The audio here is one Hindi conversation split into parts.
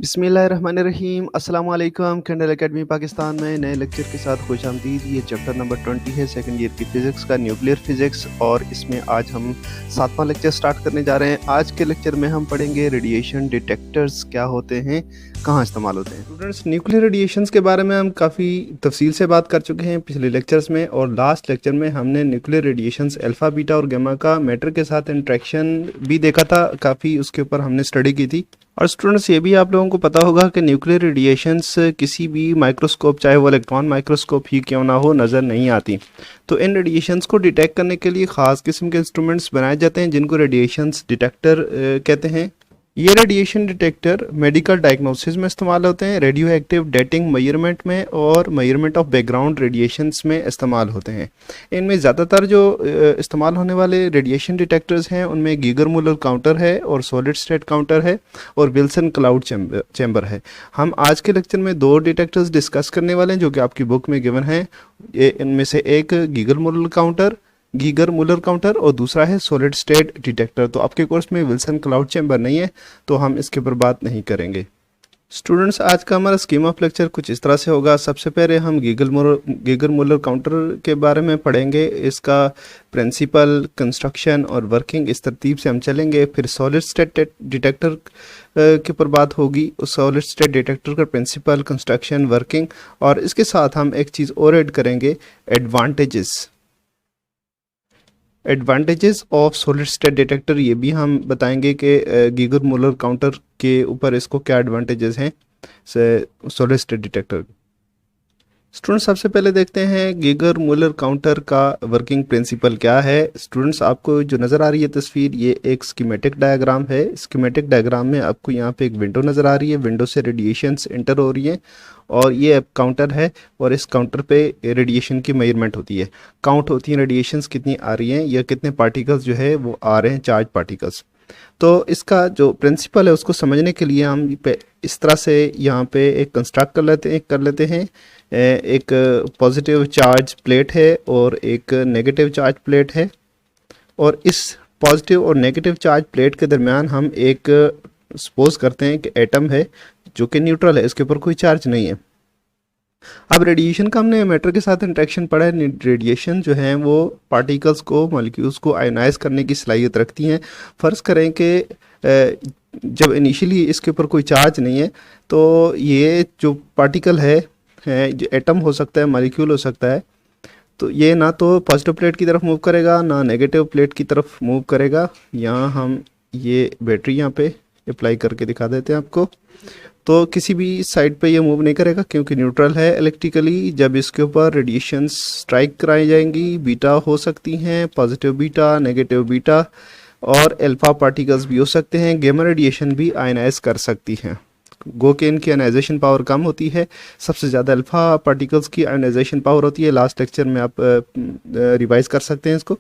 बिस्मिल्लाहिर्रहमानिर्रहीम अस्सलाम वालेकुम। कैंडल एकेडमी पाकिस्तान में नए लेक्चर के साथ खुशामदीद। ये चैप्टर नंबर 20 है, सेकंड ईयर की फ़िज़िक्स का, न्यूक्लियर फ़िज़िक्स, और इसमें आज हम 7वां लेक्चर स्टार्ट करने जा रहे हैं। आज के लेक्चर में हम पढ़ेंगे रेडिएशन डिटेक्टर्स क्या होते हैं, कहाँ इस्तेमाल होते हैं। स्टूडेंट्स, न्यूक्लियर रेडिएशंस के बारे में हम काफ़ी तफसील से बात कर चुके हैं पिछले लेक्चर्स में, और लास्ट लेक्चर में हमने न्यूक्लियर रेडिएशंस अल्फ़ा, बीटा और गामा का मैटर के साथ इंट्रैक्शन भी देखा था। काफ़ी उसके ऊपर हमने स्टडी की थी। और स्टूडेंट्स, ये भी आप लोगों को पता होगा कि न्यूक्लियर रेडिएशंस किसी भी माइक्रोस्कोप, चाहे वो इलेक्ट्रॉन माइक्रोस्कोप ही क्यों ना हो, नज़र नहीं आती। तो इन रेडिएशंस को डिटेक्ट करने के लिए ख़ास किस्म के इंस्ट्रूमेंट्स बनाए जाते हैं जिनको रेडिएशंस डिटेक्टर कहते हैं। ये रेडिएशन डिटेक्टर मेडिकल डायग्नोसिस में इस्तेमाल होते हैं, रेडियो एक्टिव डेटिंग मेजरमेंट में और मेजरमेंट ऑफ बैकग्राउंड रेडिएशंस में इस्तेमाल होते हैं। इनमें ज़्यादातर जो इस्तेमाल होने वाले रेडिएशन डिटेक्टर्स हैं उनमें गीगर मुलर काउंटर है और सॉलिड स्टेट काउंटर है और विल्सन क्लाउड चैम्बर है। हम आज के लेक्चर में दो डिटेक्टर्स डिस्कस करने वाले हैं जो कि आपकी बुक में गिवन है। इनमें से एक गीगर मुलर काउंटर और दूसरा है सॉलिड स्टेट डिटेक्टर। तो आपके कोर्स में विल्सन क्लाउड चैम्बर नहीं है तो हम इसके ऊपर बात नहीं करेंगे। स्टूडेंट्स, आज का हमारा स्कीम ऑफ लेक्चर कुछ इस तरह से होगा। सबसे पहले हम गीगर मुलर काउंटर के बारे में पढ़ेंगे, इसका प्रिंसिपल, कंस्ट्रक्शन और वर्किंग, इस तरतीब से हम चलेंगे। फिर सॉलिड स्टेट डिटेक्टर के ऊपर बात होगी, उस सॉलिड स्टेट डिटेक्टर का प्रिंसिपल, कंस्ट्रक्शन, वर्किंग, और इसके साथ हम एक चीज़ और ऐड करेंगे, advantages of solid state detector. ये भी हम बताएंगे कि गीगर मुलर काउंटर के ऊपर इसको क्या एडवांटेजेस हैं सॉलिड स्टेट डिटेक्टर। स्टूडेंट्स, सबसे पहले देखते हैं गीगर मुलर काउंटर का वर्किंग प्रिंसिपल क्या है। स्टूडेंट्स, आपको जो नज़र आ रही है तस्वीर, ये एक स्कीमेटिक डायग्राम है। स्कीमेटिक डायग्राम में आपको यहाँ पे एक विंडो नज़र आ रही है, विंडो से रेडिएशंस इंटर हो रही हैं और ये काउंटर है और इस काउंटर पे रेडिएशन की मेजरमेंट होती है। काउंट होती हैं रेडिएशंस कितनी आ रही हैं या कितने पार्टिकल्स जो है वो आ रहे हैं, चार्ज पार्टिकल्स। तो इसका जो प्रिंसिपल है उसको समझने के लिए हम इस तरह से यहाँ पे एक कंस्ट्रक्ट कर लेते हैं। एक पॉजिटिव चार्ज प्लेट है और एक नेगेटिव चार्ज प्लेट है, और इस पॉजिटिव और नेगेटिव चार्ज प्लेट के दरमियान हम एक सपोज करते हैं कि एटम है जो कि न्यूट्रल है, इसके ऊपर कोई चार्ज नहीं है। अब रेडिएशन का हमने मैटर के साथ इंटरेक्शन पढ़ा है। रेडिएशन जो है वो पार्टिकल्स को, मॉलिक्यूल्स को आयोनाइज करने की सलाहियत रखती हैं। फ़र्ज़ करें कि जब इनिशियली इसके ऊपर कोई चार्ज नहीं है तो ये जो पार्टिकल है जो एटम हो सकता है, मॉलिक्यूल हो सकता है, तो ये ना तो पॉजिटिव प्लेट की तरफ मूव करेगा ना नेगेटिव प्लेट की तरफ मूव करेगा। यहाँ हम ये बैटरी यहाँ पे अप्लाई करके दिखा देते हैं आपको। तो किसी भी साइड पे ये मूव नहीं करेगा क्योंकि न्यूट्रल है इलेक्ट्रिकली। जब इसके ऊपर रेडिएशन स्ट्राइक कराई जाएंगी, बीटा हो सकती हैं, पॉजिटिव बीटा, नेगेटिव बीटा, और अल्फा पार्टिकल्स भी हो सकते हैं। गामा रेडिएशन भी आयनाइज कर सकती हैं। गो के इनकी आयनाइजेशन पावर कम होती है, सबसे ज़्यादा अल्फा पार्टिकल्स की आयनाइजेशन पावर होती है। लास्ट लेक्चर में आप रिवाइज कर सकते हैं इसको।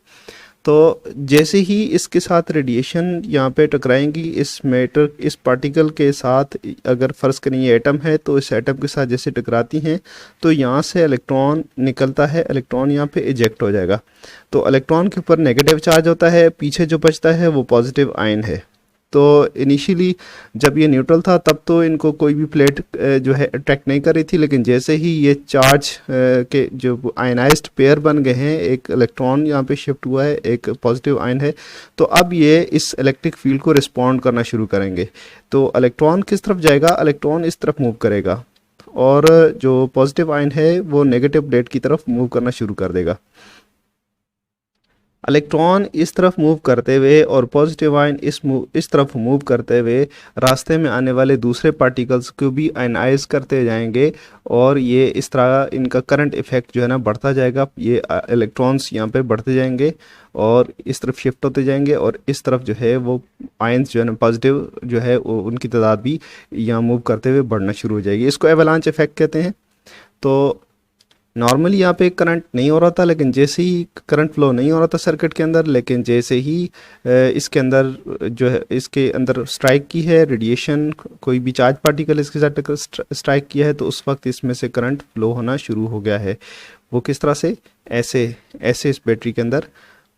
तो जैसे ही इसके साथ रेडिएशन यहाँ पे टकराएंगी इस पार्टिकल के साथ, अगर फ़र्ज़ करें ये एटम है तो इस एटम के साथ जैसे टकराती हैं तो यहाँ से इलेक्ट्रॉन निकलता है, इलेक्ट्रॉन यहाँ पे इजेक्ट हो जाएगा। तो इलेक्ट्रॉन के ऊपर नेगेटिव चार्ज होता है, पीछे जो बचता है वो पॉजिटिव आयन है। तो इनिशियली जब ये न्यूट्रल था तब तो इनको कोई भी प्लेट जो है अट्रैक्ट नहीं कर रही थी, लेकिन जैसे ही ये चार्ज के जो आयनाइज्ड पेयर बन गए हैं, एक इलेक्ट्रॉन यहाँ पे शिफ्ट हुआ है, एक पॉजिटिव आयन है, तो अब ये इस इलेक्ट्रिक फील्ड को रिस्पॉन्ड करना शुरू करेंगे। तो इलेक्ट्रॉन किस तरफ जाएगा? इलेक्ट्रॉन इस तरफ मूव करेगा और जो पॉजिटिव आयन है वो नेगेटिव प्लेट की तरफ मूव करना शुरू कर देगा। इलेक्ट्रॉन इस तरफ मूव करते हुए और पॉजिटिव आयन इस तरफ मूव करते हुए रास्ते में आने वाले दूसरे पार्टिकल्स को भी आयनाइज करते जाएंगे, और ये इस तरह इनका करंट इफेक्ट जो है ना बढ़ता जाएगा। ये इलेक्ट्रॉन्स यहाँ पे बढ़ते जाएंगे और इस तरफ शिफ्ट होते जाएंगे, और इस तरफ जो है वो आयंस जो है ना पॉजिटिव जो है उनकी तादाद भी यहाँ मूव करते हुए बढ़ना शुरू हो जाएगी। इसको एवलांच इफेक्ट कहते हैं। तो नॉर्मली यहाँ पे करंट नहीं हो रहा था, लेकिन जैसे ही करंट फ्लो नहीं हो रहा था सर्किट के अंदर, लेकिन जैसे ही इसके अंदर जो है इसके अंदर स्ट्राइक की है रेडिएशन, कोई भी चार्ज पार्टिकल इसके साथ स्ट्राइक किया है, तो उस वक्त इसमें से करंट फ्लो होना शुरू हो गया है। वो किस तरह से? ऐसे इस बैटरी के अंदर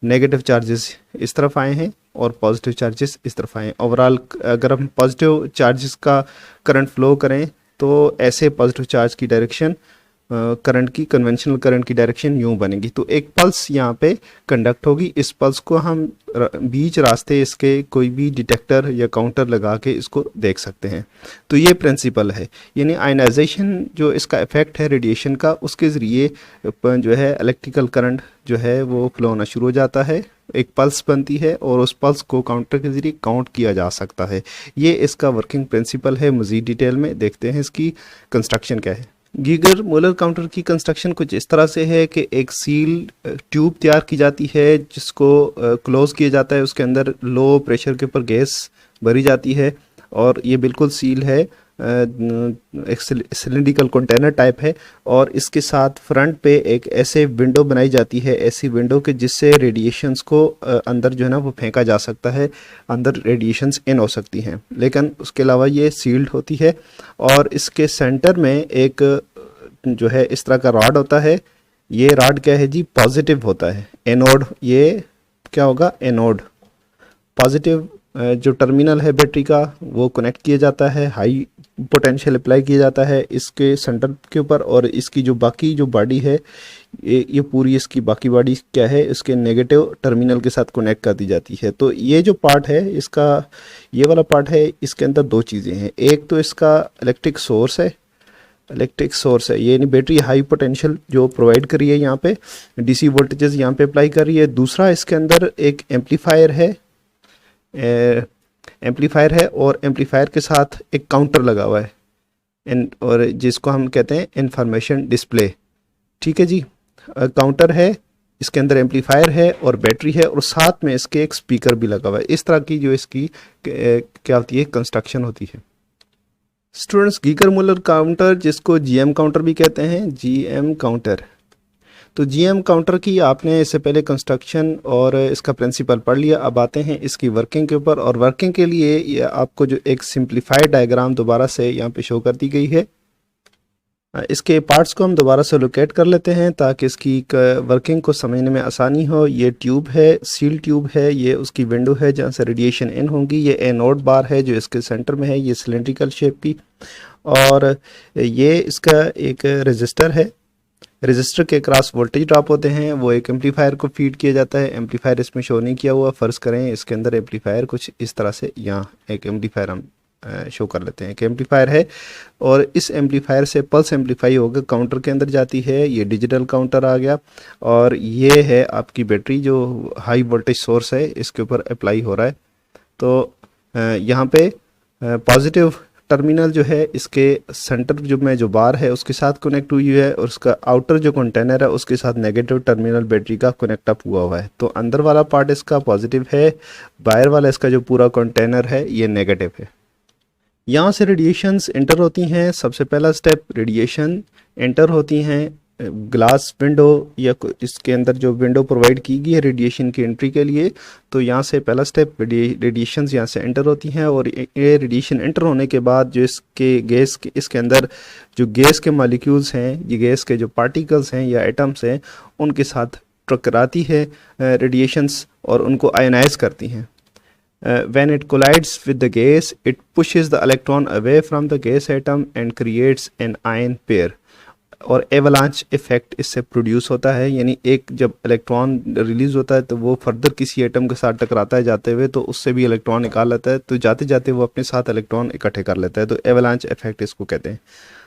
नेगेटिव चार्जेस इस तरफ आए हैं और पॉजिटिव चार्जेस इस तरफ आएँ। ओवरऑल अगर हम पॉजिटिव चार्जेस का करंट फ्लो करें तो ऐसे पॉजिटिव चार्ज की डायरेक्शन करंट की कन्वेंशनल करंट की डायरेक्शन यूं बनेगी। तो एक पल्स यहाँ पे कंडक्ट होगी, इस पल्स को हम बीच रास्ते इसके कोई भी डिटेक्टर या काउंटर लगा के इसको देख सकते हैं। तो ये प्रिंसिपल है, यानी आयनाइजेशन जो इसका इफेक्ट है रेडिएशन का, उसके ज़रिए जो है इलेक्ट्रिकल करंट जो है वो फ्लो होना शुरू हो जाता है, एक पल्स बनती है और उस पल्स को काउंटर के ज़रिए काउंट किया जा सकता है। ये इसका वर्किंग प्रिंसिपल है। मज़ीद डिटेल में देखते हैं इसकी कंस्ट्रक्शन क्या है। गीगर मूलर काउंटर की कंस्ट्रक्शन कुछ इस तरह से है कि एक सील ट्यूब तैयार की जाती है जिसको क्लोज किया जाता है, उसके अंदर लो प्रेशर के ऊपर गैस भरी जाती है और ये बिल्कुल सील है, एक सिलेंड्रिकल कंटेनर टाइप है और इसके साथ फ्रंट पे एक ऐसे विंडो बनाई जाती है, ऐसी विंडो के जिससे रेडिएशंस को अंदर जो है ना वो फेंका जा सकता है, अंदर रेडिएशंस इन हो सकती हैं, लेकिन उसके अलावा ये सील्ड होती है। और इसके सेंटर में एक जो है इस तरह का रॉड होता है। ये रॉड क्या है जी? पॉजिटिव होता है। एनोड, ये क्या होगा? एनोड। पॉजिटिव जो टर्मिनल है बैटरी का वो कनेक्ट किया जाता है, हाई पोटेंशियल अप्लाई किया जाता है इसके सेंटर के ऊपर, और इसकी जो बाकी जो बॉडी है ये पूरी इसकी बाकी बॉडी क्या है, इसके नेगेटिव टर्मिनल के साथ कनेक्ट कर दी जाती है। तो ये जो पार्ट है इसका, ये वाला पार्ट है, इसके अंदर दो चीज़ें हैं। एक तो इसका इलेक्ट्रिक सोर्स है, ये नहीं बैटरी हाई पोटेंशियल जो प्रोवाइड कर रही है, यहाँ पे डीसी वोल्टेजेस यहाँ पे अप्लाई कर रही है। दूसरा इसके अंदर एक एम्पलीफायर है और एम्पलीफायर के साथ एक काउंटर लगा हुआ है और जिसको हम कहते हैं इंफॉर्मेशन डिस्प्ले। ठीक है जी, काउंटर है, इसके अंदर एम्पलीफायर है और बैटरी है और साथ में इसके एक स्पीकर भी लगा हुआ है। इस तरह की जो इसकी क्या होती है, कंस्ट्रक्शन होती है। स्टूडेंट्स, गीगर मूलर काउंटर जिसको जीएम काउंटर भी कहते हैं, जीएम काउंटर। तो जीएम काउंटर की आपने इससे पहले कंस्ट्रक्शन और इसका प्रिंसिपल पढ़ लिया। अब आते हैं इसकी वर्किंग के ऊपर, और वर्किंग के लिए ये आपको जो एक सिंप्लीफाइड डायग्राम दोबारा से यहाँ पे शो कर दी गई है। इसके पार्ट्स को हम दोबारा से लोकेट कर लेते हैं ताकि इसकी वर्किंग को समझने में आसानी हो। ये ट्यूब है, सील ट्यूब है, ये उसकी विंडो है जहाँ से रेडिएशन इन होंगी। ये एनोड बार है जो इसके सेंटर में है, ये सिलेंड्रिकल शेप की, और ये इसका एक रजिस्टर है। रजिस्टर के क्रॉस वोल्टेज ड्रॉप होते हैं, वो एक एम्पलीफायर को फीड किया जाता है। एम्पलीफायर इसमें शो नहीं किया हुआ, फ़र्ज़ करें इसके अंदर एम्पलीफायर कुछ इस तरह से, यहाँ एक एम्पलीफायर हम शो कर लेते हैं कि एम्पलीफायर है, और इस एम्पलीफायर से पल्स एम्पलीफाई होकर काउंटर के अंदर जाती है। ये डिजिटल काउंटर आ गया, और ये है आपकी बैटरी जो हाई वोल्टेज सोर्स है इसके ऊपर अप्लाई हो रहा है। तो यहाँ पे पॉजिटिव टर्मिनल जो है इसके सेंटर जो में जो बार है उसके साथ कनेक्ट हुई है, और उसका आउटर जो कंटेनर है उसके साथ नेगेटिव टर्मिनल बैटरी का कनेक्ट अप हुआ है। तो अंदर वाला पार्ट इसका पॉजिटिव है, बाहर वाला इसका जो पूरा कंटेनर है ये नेगेटिव है। यहाँ से रेडिएशंस एंटर होती हैं। सबसे पहला स्टेप, रेडिएशन एंटर होती हैं ग्लास विंडो या इसके अंदर जो विंडो प्रोवाइड की गई है रेडिएशन की एंट्री के लिए। तो यहाँ से पहला स्टेप, रेडिएशंस यहाँ से एंटर होती हैं, और ये रेडिएशन एंटर होने के बाद जो इसके गैस के इसके अंदर जो गैस के मॉलिक्यूल्स हैं, ये गैस के जो पार्टिकल्स हैं या एटम्स हैं, उनके साथ टकराती है रेडिएशंस और उनको आयनाइज करती हैं। When it collides with the gas, it pushes the electron away from the gas atom and creates an ion pair. और एवलांच इफेक्ट इससे प्रोड्यूस होता है, यानी एक जब इलेक्ट्रॉन रिलीज होता है तो वो फर्दर किसी एटम के साथ टकराता है जाते हुए, तो उससे भी इलेक्ट्रॉन निकाल लेता है, तो जाते जाते वो अपने साथ इलेक्ट्रॉन इकट्ठे कर लेता है। तो एवलांच इफेक्ट इसको कहते हैं।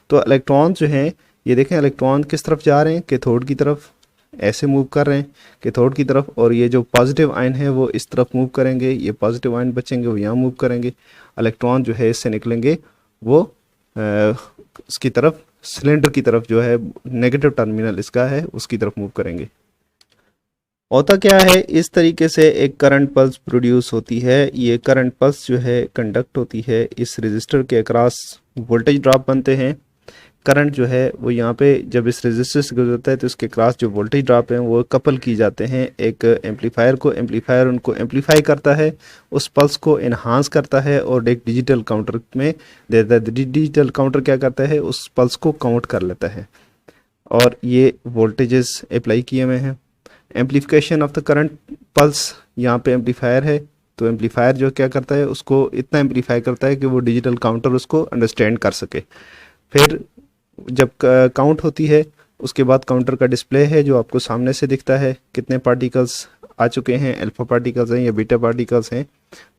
तो इलेक्ट्रॉन जो हैं, ये देखें इलेक्ट्रॉन किस तरफ जा रहे हैं, कैथोड की तरफ ऐसे मूव कर रहे हैं, कैथोड की तरफ, और ये जो पॉजिटिव आयन है वो इस तरफ मूव करेंगे, ये पॉजिटिव आयन बचेंगे वो यहाँ मूव करेंगे। इलेक्ट्रॉन जो है इससे निकलेंगे वो इसकी तरफ, सिलेंडर की तरफ जो है नेगेटिव टर्मिनल इसका है उसकी तरफ मूव करेंगे। होता क्या है, इस तरीके से एक करंट पल्स प्रोड्यूस होती है। ये करंट पल्स जो है कंडक्ट होती है, इस रजिस्टर के अक्रॉस वोल्टेज ड्रॉप बनते हैं। करंट जो है वो यहाँ पे जब इस रेजिस्टर से गुजरता है तो इसके क्रॉस जो वोल्टेज ड्रॉप हैं वो कपल की जाते हैं एक एम्पलीफायर को। एम्पलीफायर उनको एम्पलीफाई करता है, उस पल्स को इन्हांस करता है और एक डिजिटल काउंटर में देता है। डिजिटल काउंटर क्या करता है, उस पल्स को काउंट कर लेता है, और ये वोल्टेजेस अप्लाई किए हुए हैं। Amplification of the current pulse, यहाँ पे एम्पलीफायर है, तो एम्पलीफायर जो क्या करता है, उसको इतना एम्पलीफाई करता है कि वो डिजिटल काउंटर उसको अंडरस्टैंड कर सके। फिर जब काउंट होती है, उसके बाद काउंटर का डिस्प्ले है जो आपको सामने से दिखता है, कितने पार्टिकल्स आ चुके हैं, अल्फा पार्टिकल्स हैं या बीटा पार्टिकल्स हैं,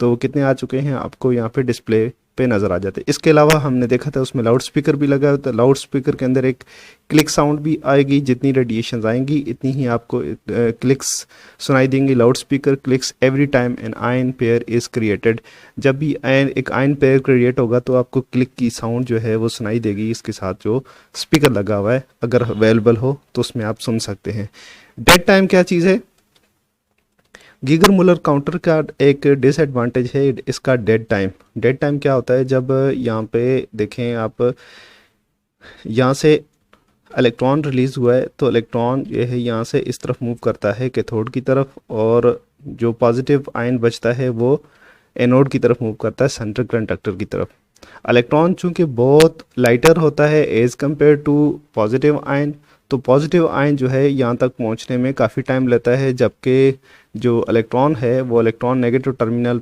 तो कितने आ चुके हैं आपको यहाँ पे डिस्प्ले पे नज़र आ जाते हैं। इसके अलावा हमने देखा था उसमें लाउड स्पीकर भी लगा होता है। लाउड स्पीकर के अंदर एक क्लिक साउंड भी आएगी, जितनी रेडिएशन आएंगी इतनी ही आपको क्लिक्स सुनाई देंगी। Loud speaker clicks every time an ion pair is created. जब भी एक आयन पेयर क्रिएट होगा तो आपको क्लिक की साउंड जो है वो सुनाई देगी, इसके साथ जो स्पीकर लगा हुआ है अगर अवेलेबल हो तो उसमें आप सुन सकते हैं। डेड टाइम क्या चीज़ है? गीगर मुलर काउंटर का एक डिसएडवांटेज है इसका डेड टाइम। डेड टाइम क्या होता है? जब यहाँ पे देखें आप, यहाँ से इलेक्ट्रॉन रिलीज हुआ है तो इलेक्ट्रॉन ये है यहाँ से इस तरफ मूव करता है कैथोड की तरफ, और जो पॉजिटिव आयन बचता है वो एनोड की तरफ मूव करता है सेंट्रल कंडक्टर की तरफ। इलेक्ट्रॉन चूंकि बहुत लाइटर होता है as compare to positive ion, तो पॉजिटिव आयन जो है यहाँ तक पहुँचने में काफ़ी टाइम लेता है, जबकि जो इलेक्ट्रॉन है वो electron negative terminal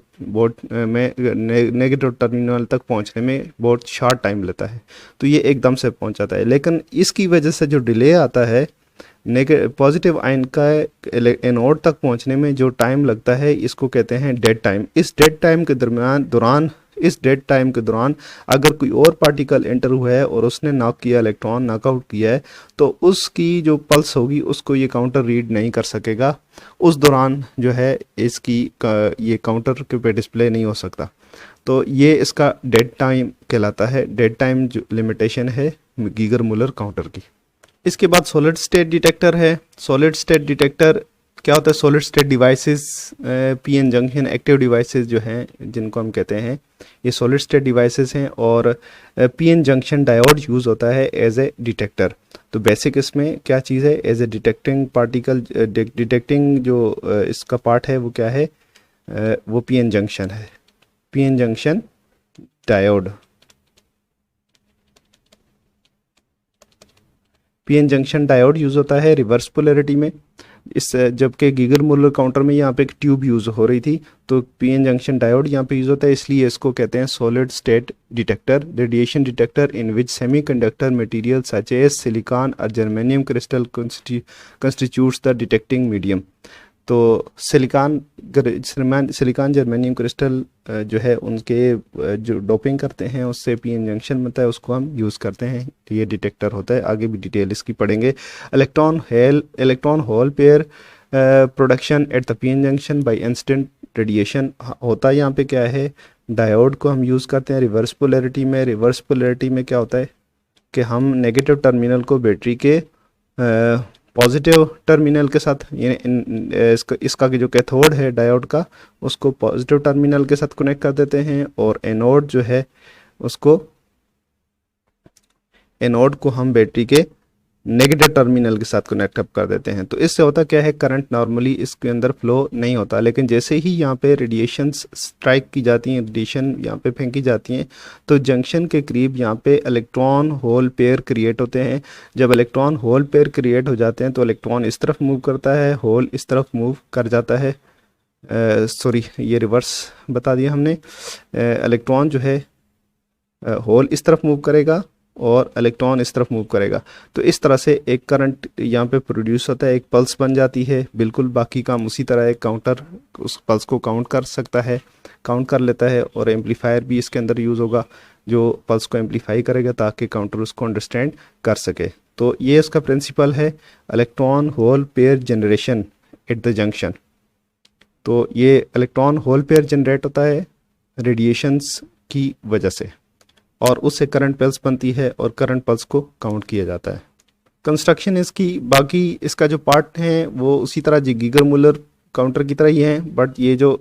negative terminal तक पहुँचने में बहुत शॉर्ट टाइम लेता है, तो ये एकदम से पहुँच जाता है। लेकिन इसकी वजह से जो डिले आता है पॉजिटिव आयन का एनोड तक पहुंचने में जो टाइम लगता है, इसको कहते हैं डेड टाइम। इस डेड टाइम के दौरान अगर कोई और पार्टिकल एंटर हुआ है और उसने नॉक किया, इलेक्ट्रॉन नॉकआउट किया है, तो उसकी जो पल्स होगी उसको ये काउंटर रीड नहीं कर सकेगा। उस दौरान जो है इसकी ये काउंटर के पे डिस्प्ले नहीं हो सकता, तो ये इसका डेड टाइम कहलाता है। डेड टाइम जो लिमिटेशन है गीगर मुलर काउंटर की। इसके बाद सॉलिड स्टेट डिटेक्टर है। सॉलिड स्टेट डिटेक्टर क्या होता है? Solid state devices, PN junction active devices जो हैं जिनको हम कहते हैं, ये सॉलिड स्टेट डिवाइसेस हैं, और पीएन जंक्शन डायोड यूज़ होता है एज ए डिटेक्टर। तो बेसिक इसमें क्या चीज़ है? As a detecting particle, detecting जो इसका पार्ट है वो क्या है? वो पीएन जंक्शन है, PN junction diode. PN junction diode use होता है रिवर्स पोलैरिटी में। इस जबकि गीगर मुलर काउंटर में यहाँ पे एक ट्यूब यूज़ हो रही थी, तो पीएन जंक्शन डायोड यहाँ पे यूज़ होता है, इसलिए इसको कहते हैं solid state detector. Radiation detector in which semiconductor material such as silicon और germanium crystal constitutes the detecting medium. तो सिलिकॉन जर्मेनियम क्रिस्टल जो है उनके जो डोपिंग करते हैं उससे पीएन जंक्शन बनता है, उसको हम यूज़ करते हैं, ये डिटेक्टर होता है। आगे भी डिटेल इसकी पढ़ेंगे। Electron hole pair production at the PN junction by incident radiation होता है। यहाँ पे क्या है? डायोड को हम यूज़ करते हैं रिवर्स पोलैरिटी में। रिवर्स पोलैरिटी में क्या होता है कि हम नेगेटिव टर्मिनल को बैटरी के पॉजिटिव टर्मिनल के साथ, इसका जो कैथोड है डायोड का, उसको पॉजिटिव टर्मिनल के साथ कनेक्ट कर देते हैं, और एनोड जो है उसको, एनोड को हम बैटरी के नेगेटिव टर्मिनल के साथ कनेक्ट अप कर देते हैं। तो इससे होता क्या है? करंट नॉर्मली इसके अंदर फ्लो नहीं होता, लेकिन जैसे ही यहाँ पे रेडिएशन स्ट्राइक की जाती हैं, रेडिएशन यहाँ पे फेंकी जाती हैं, तो जंक्शन के करीब यहाँ पे इलेक्ट्रॉन होल पेयर क्रिएट होते हैं। जब इलेक्ट्रॉन होल पेयर क्रिएट हो जाते हैं तो इलेक्ट्रॉन इस तरफ मूव करता है, होल इस तरफ मूव कर जाता है। सॉरी, ये रिवर्स बता दिया हमने। इलेक्ट्रॉन जो है होल इस तरफ मूव करेगा और इलेक्ट्रॉन इस तरफ मूव करेगा, तो इस तरह से एक करंट यहाँ पे प्रोड्यूस होता है, एक पल्स बन जाती है। बिल्कुल बाकी काम उसी तरह एक काउंटर उस पल्स को काउंट कर सकता है, काउंट कर लेता है, और एम्पलीफायर भी इसके अंदर यूज़ होगा जो पल्स को एम्पलीफाई करेगा ताकि काउंटर उसको अंडरस्टैंड कर सके। तो ये इसका प्रिंसिपल है, electron hole pair generation at the junction. तो ये इलेक्ट्रॉन होल पेयर जनरेट होता है रेडिएशंस की वजह से, और उससे करंट पल्स बनती है और करंट पल्स को काउंट किया जाता है। कंस्ट्रक्शन इसकी, बाकी इसका जो पार्ट है वो उसी तरह गीगर मुलर काउंटर की तरह ही है, बट ये जो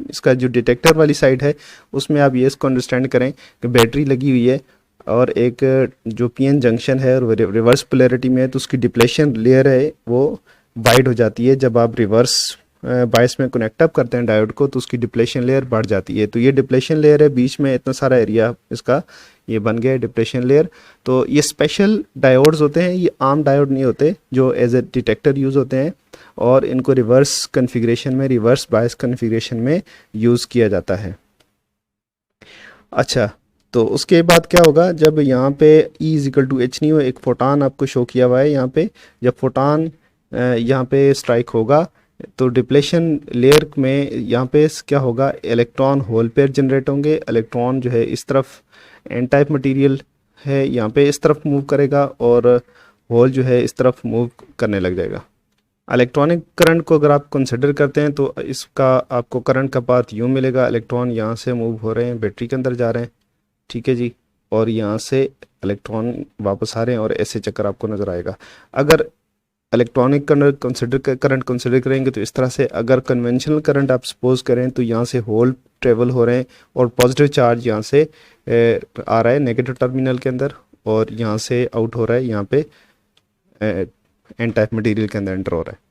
इसका जो डिटेक्टर वाली साइड है उसमें आप ये इसको अंडरस्टैंड करें कि बैटरी लगी हुई है और एक जो पीएन जंक्शन है और रिवर्स पोलैरिटी में है, तो उसकी डिप्लेशन लेयर है वो वाइड हो जाती है। जब आप रिवर्स बायस में कनेक्ट अप करते हैं डायोड को, तो उसकी डिप्लेशन लेयर बढ़ जाती है। तो ये डिप्लेशन लेयर है, बीच में इतना सारा एरिया इसका ये बन गया है डिप्लेशन लेयर। तो ये स्पेशल डायोड्स होते हैं, ये आम डायोड नहीं होते जो एज ए डिटेक्टर यूज़ होते हैं, और इनको रिवर्स कन्फिग्रेशन में, रिवर्स बायस कन्फिग्रेशन में यूज़ किया जाता है। अच्छा, तो उसके बाद क्या होगा, जब यहाँ पे E इजिकल टू एच नहीं हो, एक फोटान आपको शो किया हुआ है यहाँ पे, जब फोटान यहाँ पे स्ट्राइक होगा तो डिप्लेशन लेयर में यहाँ पे क्या होगा, इलेक्ट्रॉन होल पेयर जनरेट होंगे। इलेक्ट्रॉन जो है इस तरफ एन टाइप मटेरियल है, यहाँ पे इस तरफ मूव करेगा और होल जो है इस तरफ मूव करने लग जाएगा। इलेक्ट्रॉनिक करंट को अगर आप कंसिडर करते हैं तो इसका आपको करंट का पाथ यूँ मिलेगा, इलेक्ट्रॉन यहाँ से मूव हो रहे हैं, बैटरी के अंदर जा रहे हैं, ठीक है जी, और यहाँ से इलेक्ट्रॉन वापस आ रहे हैं और ऐसे चक्कर आपको नज़र आएगा। अगर इलेक्ट्रॉनिक करंट कंसिडर करेंगे तो इस तरह से, अगर कन्वेंशनल करंट आप सपोज करें तो यहाँ से होल ट्रेवल हो रहे हैं और पॉजिटिव चार्ज यहाँ से आ रहा है नेगेटिव टर्मिनल के अंदर और यहाँ से आउट हो रहा है, यहाँ पे एन टाइप मटेरियल के अंदर एंटर हो रहा है।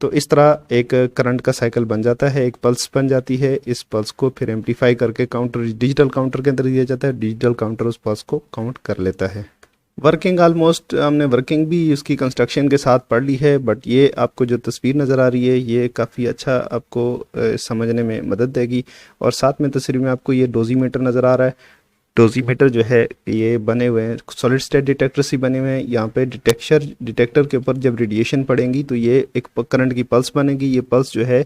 तो इस तरह एक करंट का साइकिल बन जाता है, एक पल्स बन जाती है। इस पल्स को फिर एम्पलीफाई करके काउंटर, डिजिटल काउंटर के अंदर दिया जाता है, डिजिटल काउंटर उस पल्स को काउंट कर लेता है। वर्किंग ऑलमोस्ट हमने वर्किंग भी उसकी कंस्ट्रक्शन के साथ पढ़ ली है, बट ये आपको जो तस्वीर नज़र आ रही है ये काफ़ी अच्छा आपको समझने में मदद देगी। और साथ में तस्वीर में आपको ये डोजीमीटर नज़र आ रहा है। डोजीमीटर जो है ये बने हुए हैं, सॉलिड स्टेट डिटेक्टर से बने हुए हैं। यहाँ पे डिटेक्टर के ऊपर जब रेडिएशन पड़ेंगी तो ये एक करंट की पल्स बनेगी। ये पल्स जो है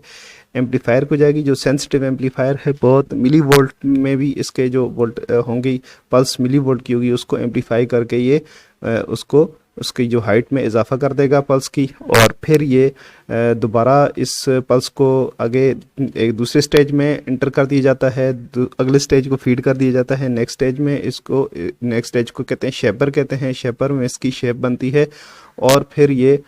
एम्पलीफायर को जाएगी, जो सेंसिटिव एम्पलीफायर है, बहुत मिली वोल्ट में भी इसके जो वोल्ट होंगी, पल्स मिली वोल्ट की होगी, उसको एम्पलीफाई करके ये उसको उसकी जो हाइट में इजाफा कर देगा पल्स की, और फिर ये दोबारा इस पल्स को आगे एक दूसरे स्टेज में इंटर कर दिया जाता है, अगले स्टेज को फीड कर दिया जाता है। नेक्स्ट स्टेज में इसको, नेक्स्ट स्टेज को कहते हैं शेपर कहते हैं, शेपर में इसकी शेप बनती है और फिर ये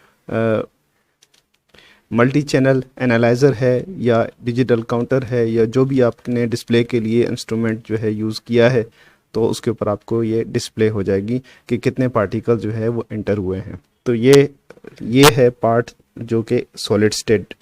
मल्टी चैनल एनालाइज़र है या डिजिटल काउंटर है या जो भी आपने डिस्प्ले के लिए इंस्ट्रूमेंट जो है यूज़ किया है, तो उसके ऊपर आपको ये डिस्प्ले हो जाएगी कि कितने पार्टिकल जो है वो एंटर हुए हैं। तो ये है पार्ट जो कि सॉलिड स्टेट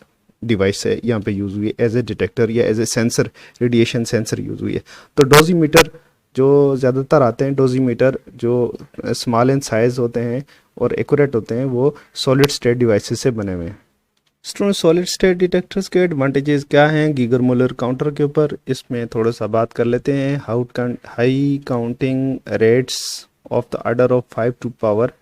डिवाइस है, यहाँ पे यूज़ हुई है एज ए डिटेक्टर या as a sensor, radiation sensor use हुई है। तो डोजीमीटर जो ज़्यादातर आते हैं, डोजीमीटर जो स्मॉल इन साइज़ होते हैं और एक्यूरेट होते हैं, वो सॉलिड स्टेट डिवाइसेस से बने हुए हैं। स्टूडेंट, सॉलिड स्टेट डिटेक्टर्स के एडवांटेजेस क्या हैं गीगर मुलर काउंटर के ऊपर, इसमें थोड़ा सा बात कर लेते हैं। High counting rates of the order of 5 to power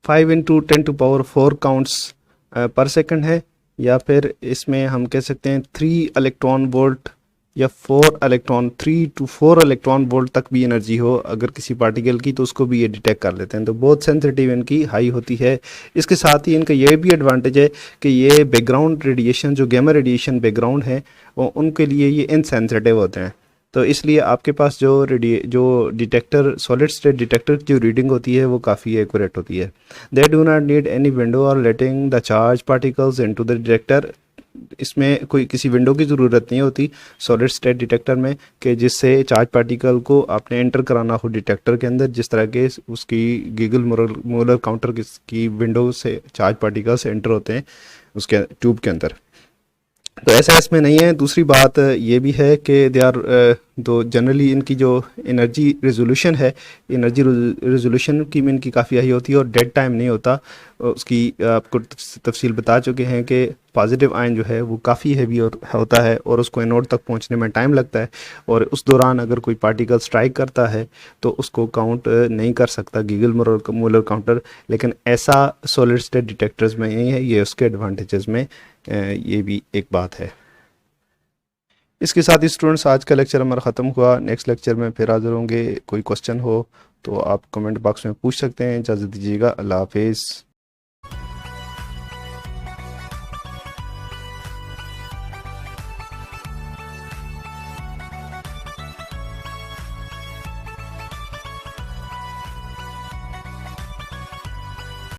5 into 10 to power 4 counts per second है, या फिर इसमें हम कह सकते हैं 3 इलेक्ट्रॉन वोल्ट या 3 to 4 इलेक्ट्रॉन वोल्ट तक भी एनर्जी हो अगर किसी पार्टिकल की, तो उसको भी ये डिटेक्ट कर लेते हैं। तो बहुत सेंसिटिव इनकी हाई होती है। इसके साथ ही इनका ये भी एडवांटेज है कि ये बैकग्राउंड रेडिएशन, जो गैमा रेडिएशन बैकग्राउंड है, उनके लिए ये इनसेंसिटिव होते हैं। तो इसलिए आपके पास जो डिटेक्टर, सॉलिड स्टेट डिटेक्टर की जो रीडिंग होती है वो काफ़ी एक्यूरेट होती है। They do not need any window और letting the charge particles into the detector. इसमें कोई किसी विंडो की ज़रूरत नहीं होती सॉलिड स्टेट डिटेक्टर में कि जिससे चार्ज पार्टिकल को आपने एंटर कराना हो डिटेक्टर के अंदर, जिस तरह के उसकी गीगर मुलर काउंटर की विंडो से चार्ज पार्टिकल्स एंटर होते हैं उसके ट्यूब के अंदर। तो ऐसा इसमें नहीं है। दूसरी बात ये भी है कि दे आर तो जनरली इनकी जो एनर्जी रेजोल्यूशन है, एनर्जी रेजोल्यूशन की में इनकी काफ़ी हाई होती है और डेड टाइम नहीं होता। उसकी आपको तफसील बता चुके हैं कि पॉजिटिव आयन जो है वो काफ़ी हैवी होता है और उसको एनोड तक पहुंचने में टाइम लगता है, और उस दौरान अगर कोई पार्टिकल स्ट्राइक करता है तो उसको काउंट नहीं कर सकता गीगर मुलर काउंटर। लेकिन ऐसा सॉलिड स्टेट डिटेक्टर्स में नहीं है, ये उसके एडवांटेजेस में ये भी एक बात है। इसके साथ ही स्टूडेंट्स आज का लेक्चर हमारा ख़त्म हुआ। नेक्स्ट लेक्चर में फिर हाज़िर होंगे। कोई क्वेश्चन हो तो आप कमेंट बॉक्स में पूछ सकते हैं। इजाज़त दीजिएगा। अल्लाह हाफिज़।